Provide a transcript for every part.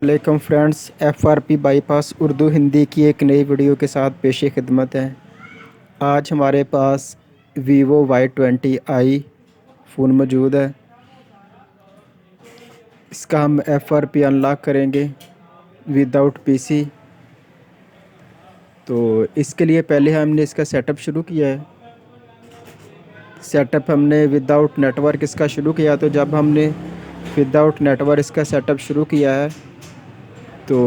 वालेकुम friends, FRP bypass Urdu Hindi की एक नई वीडियो के साथ पेश खिदमत है। आज हमारे पास वीवो Y20i फ़ोन मौजूद है। इसका हम एफआरपी अनलॉक करेंगे विदाउट पीसी। तो इसके लिए पहले हमने इसका सेटअप शुरू किया है। सेटअप हमने विदाउट नेटवर्क इसका शुरू किया। तो जब हमने विदाउट नेटवर्क इसका सेटअप शुरू किया है तो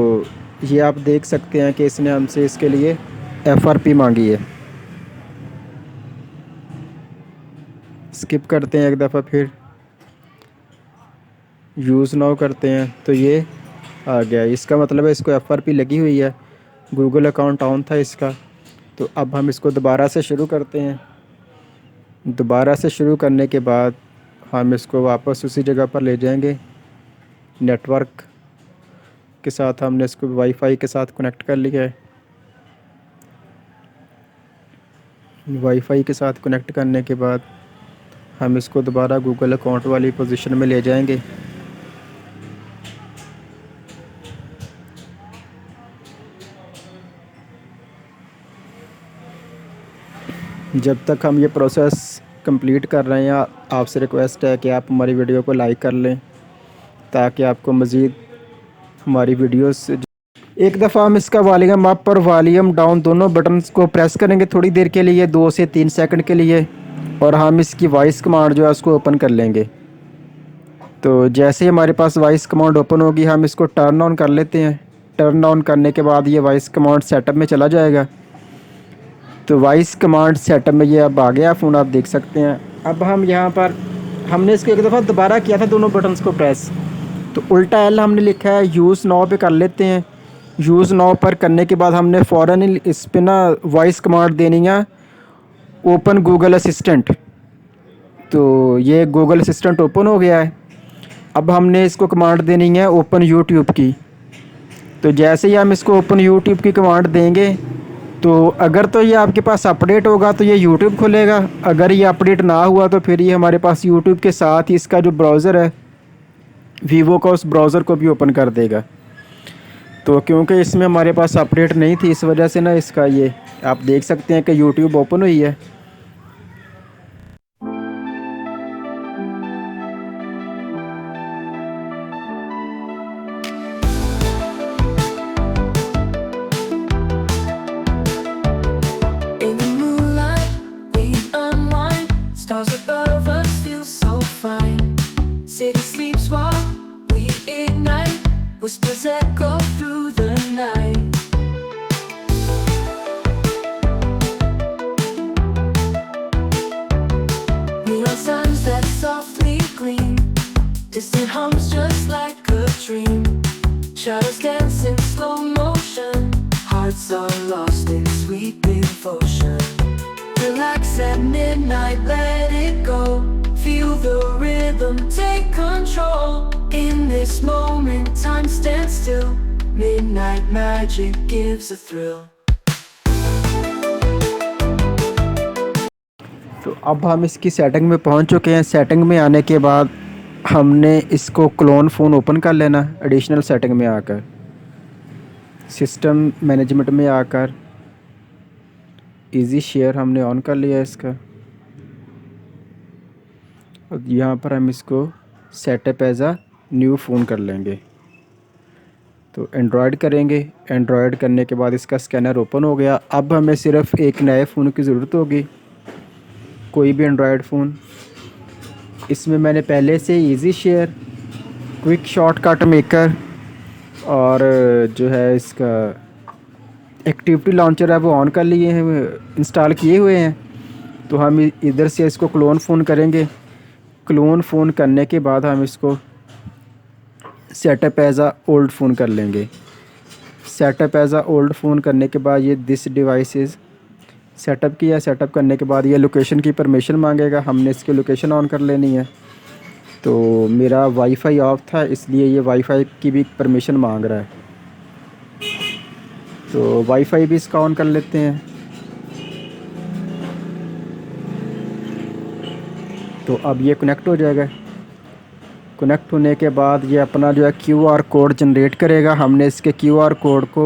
ये आप देख सकते हैं कि इसने हमसे इसके लिए एफआरपी मांगी है। स्किप करते हैं एक दफ़ा, फिर यूज़ नाउ करते हैं तो ये आ गया। इसका मतलब है इसको एफआरपी लगी हुई है। गूगल अकाउंट ऑन था इसका। तो अब हम इसको दोबारा से शुरू करते हैं। दोबारा से शुरू करने के बाद हम इसको वापस उसी जगह पर ले जाएंगे। नेटवर्क के साथ हमने इसको वाईफाई के साथ कनेक्ट कर लिया है। वाईफाई के साथ कनेक्ट करने के बाद हम इसको दोबारा गूगल अकाउंट वाली पोजीशन में ले जाएंगे। जब तक हम ये प्रोसेस कंप्लीट कर रहे हैं, आपसे रिक्वेस्ट है कि आप हमारी वीडियो को लाइक कर लें ताकि आपको मज़ीद हमारी वीडियोस। एक दफ़ा हम इसका वॉल्यूम अप और वॉल्यूम डाउन दोनों बटन्स को प्रेस करेंगे थोड़ी देर के लिए, 2 से 3 सेकंड के लिए, और हम इसकी वॉइस कमांड जो है उसको ओपन कर लेंगे। तो जैसे ही हमारे पास वॉइस कमांड ओपन होगी हम इसको टर्न ऑन कर लेते हैं। टर्न ऑन करने के बाद ये वॉइस कमांड सेटअप में चला जाएगा। तो वॉइस कमांड सेटअप में ये अब आ गया फ़ोन, आप देख सकते हैं। अब हम यहाँ पर हमने इसको एक दफ़ा दोबारा किया था दोनों बटन्स को प्रेस, तो उल्टा एल हमने लिखा है, यूज़ नाउ पे कर लेते हैं। यूज़ नाउ पर करने के बाद हमने फ़ौरन ही इस पर ना वॉइस कमांड देनी है, ओपन गूगल असिस्टेंट। तो ये गूगल असिस्टेंट ओपन हो गया है। अब हमने इसको कमांड देनी है ओपन यूट्यूब की। तो जैसे ही हम इसको ओपन यूट्यूब की कमांड देंगे तो अगर तो ये आपके पास अपडेट होगा तो ये यूट्यूब खुलेगा। अगर ये अपडेट ना हुआ तो फिर ये हमारे पास यूट्यूब के साथ ही इसका जो ब्राउज़र है वीवो का, उस ब्राउज़र को भी ओपन कर देगा। तो क्योंकि इसमें हमारे पास अपडेट नहीं थी, इस वजह से ना इसका ये आप देख सकते हैं कि यूट्यूब ओपन हुई है। In the moonlight, we unwind. Stars above us feel so fine. City sleeps while we ignite. Whispers echo through the night. Neon signs that softly gleam. Distant hums just like a dream. Shadows dance in slow motion. Hearts are lost in sweet devotion. Relax at midnight, let it go. Feel the rhythm, take control. In this moment, time stands still. Midnight magic gives a thrill. तो अब हम इसकी setting में पहुंच चुके हैं। Setting में आने के बाद हमने इसको क्लोन फ़ोन ओपन कर लेना। एडिशनल सेटिंग में आकर सिस्टम मैनेजमेंट में आकर इजी शेयर हमने ऑन कर लिया है इसका। और यहाँ पर हम इसको सेटअप एज आ न्यू फ़ोन कर लेंगे। तो एंड्रॉयड करेंगे। एंड्रॉयड करने के बाद इसका स्कैनर ओपन हो गया। अब हमें सिर्फ एक नए फ़ोन की ज़रूरत होगी, कोई भी एंड्रॉयड फ़ोन। इसमें मैंने पहले से easy share, quick shortcut maker और जो है इसका एक्टिविटी लॉन्चर है वो ऑन कर लिए हैं, इंस्टॉल किए हुए हैं। तो हम इधर से इसको क्लोन फ़ोन करेंगे। क्लोन फ़ोन करने के बाद हम इसको सेटअप एज आ ओल्ड फ़ोन कर लेंगे। सेटअप एज आ ओल्ड फ़ोन करने के बाद ये दिस डिवाइस इज़ सेटअप किया। सेटअप करने के बाद ये लोकेशन की परमिशन मांगेगा, हमने इसकी लोकेशन ऑन कर लेनी है। तो मेरा वाईफाई ऑफ था इसलिए ये वाईफाई की भी परमिशन मांग रहा है। तो वाईफाई भी इसका ऑन कर लेते हैं। तो अब ये कनेक्ट हो जाएगा। कनेक्ट होने के बाद ये अपना जो है QR कोड जनरेट करेगा। हमने इसके QR कोड को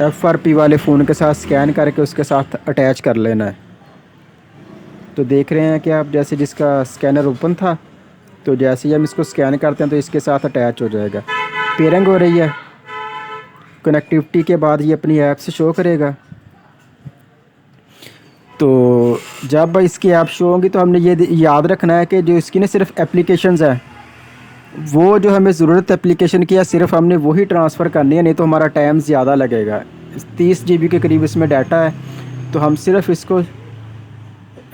FRP वाले फ़ोन के साथ स्कैन करके उसके साथ अटैच कर लेना है। तो देख रहे हैं कि आप जैसे जिसका स्कैनर ओपन था, तो जैसे ही हम इसको स्कैन करते हैं तो इसके साथ अटैच हो जाएगा। पेयरिंग हो रही है। कनेक्टिविटी के बाद ये अपनी ऐप से शो करेगा। तो जब इसकी ऐप शो होगी तो हमने ये याद रखना है कि जो इसकी ना सिर्फ एप्लीकेशंस हैं, वो जो हमें ज़रूरत एप्लीकेशन की है सिर्फ हमने वही ट्रांसफ़र करनी है, नहीं तो हमारा टाइम ज़्यादा लगेगा। 30 GB के करीब इसमें डाटा है, तो हम सिर्फ इसको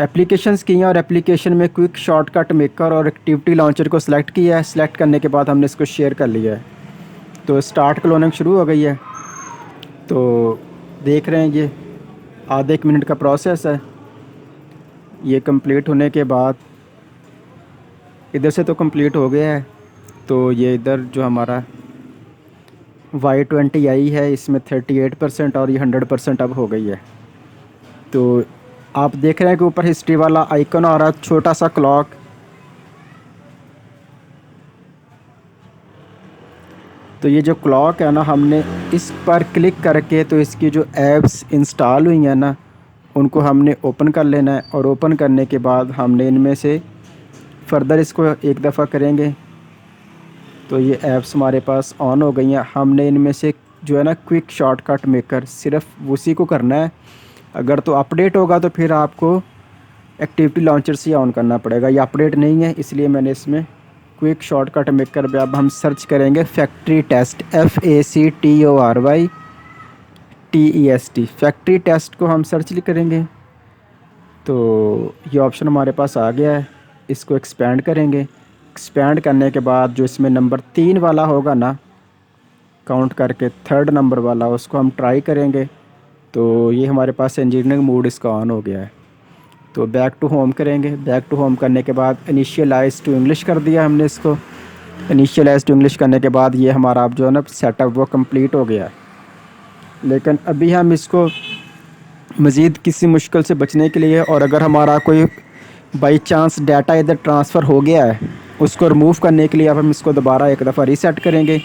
एप्लीकेशंस की हैं और एप्लीकेशन में क्विक शॉर्टकट मेकर और एक्टिविटी लॉन्चर को सिलेक्ट किया है। सिलेक्ट करने के बाद हमने इसको शेयर कर लिया है। तो स्टार्ट क्लोनिंग शुरू हो गई है। तो देख रहे हैं ये आधे 1 मिनट का प्रोसेस है। ये कंप्लीट होने के बाद इधर से तो कंप्लीट हो गया है। तो ये इधर जो हमारा Y20i है इसमें 38% और ये 100% अब हो गई है। तो आप देख रहे हैं कि ऊपर हिस्ट्री वाला आइकन आ रहा है, छोटा सा क्लॉक। तो ये जो क्लॉक है ना, हमने इस पर क्लिक करके तो इसकी जो ऐप्स इंस्टॉल हुई हैं ना, उनको हमने ओपन कर लेना है। और ओपन करने के बाद हमने इनमें से फ़र्दर इसको एक दफ़ा करेंगे तो ये ऐप्स हमारे पास ऑन हो गई हैं। हमने इनमें से जो है ना क्विक शॉर्टकट मेकर सिर्फ उसी को करना है। अगर तो अपडेट होगा तो फिर आपको एक्टिविटी लॉन्चर से ऑन करना पड़ेगा। ये अपडेट नहीं है, इसलिए मैंने इसमें क्विक शॉर्टकट मेकर पे अब हम सर्च करेंगे factory test, FACTORYTEST। Factory test को हम सर्च करेंगे तो ये ऑप्शन हमारे पास आ गया है। इसको एक्सपेंड करेंगे। एक्सपेंड करने के बाद जो इसमें नंबर 3 वाला होगा ना, काउंट करके 3rd नंबर वाला, उसको हम ट्राई करेंगे। तो ये हमारे पास इंजीनियरिंग मोड इसका ऑन हो गया है। तो बैक टू होम करेंगे। बैक टू होम करने के बाद इनिशियलाइज़ टू इंग्लिश कर दिया हमने इसको। इनिशियलाइज़ टू इंग्लिश करने के बाद ये हमारा अब जो है ना सेटअप वो कंप्लीट हो गया है। लेकिन अभी हम इसको मज़ीद किसी मुश्किल से बचने के लिए, और अगर हमारा कोई बाई चांस डाटा इधर ट्रांसफ़र हो गया है, उसको रिमूव करने के लिए अब हम इसको दोबारा एक दफ़ा रीसेट करेंगे।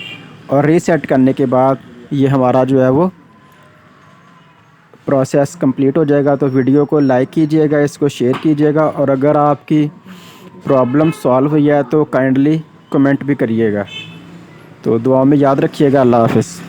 और रीसेट करने के बाद ये हमारा जो है वो प्रोसेस कंप्लीट हो जाएगा। तो वीडियो को लाइक कीजिएगा, इसको शेयर कीजिएगा, और अगर आपकी प्रॉब्लम सॉल्व हुई है तो काइंडली कमेंट भी करिएगा। तो दुआ में याद रखिएगा। अल्लाह हाफ़िज़।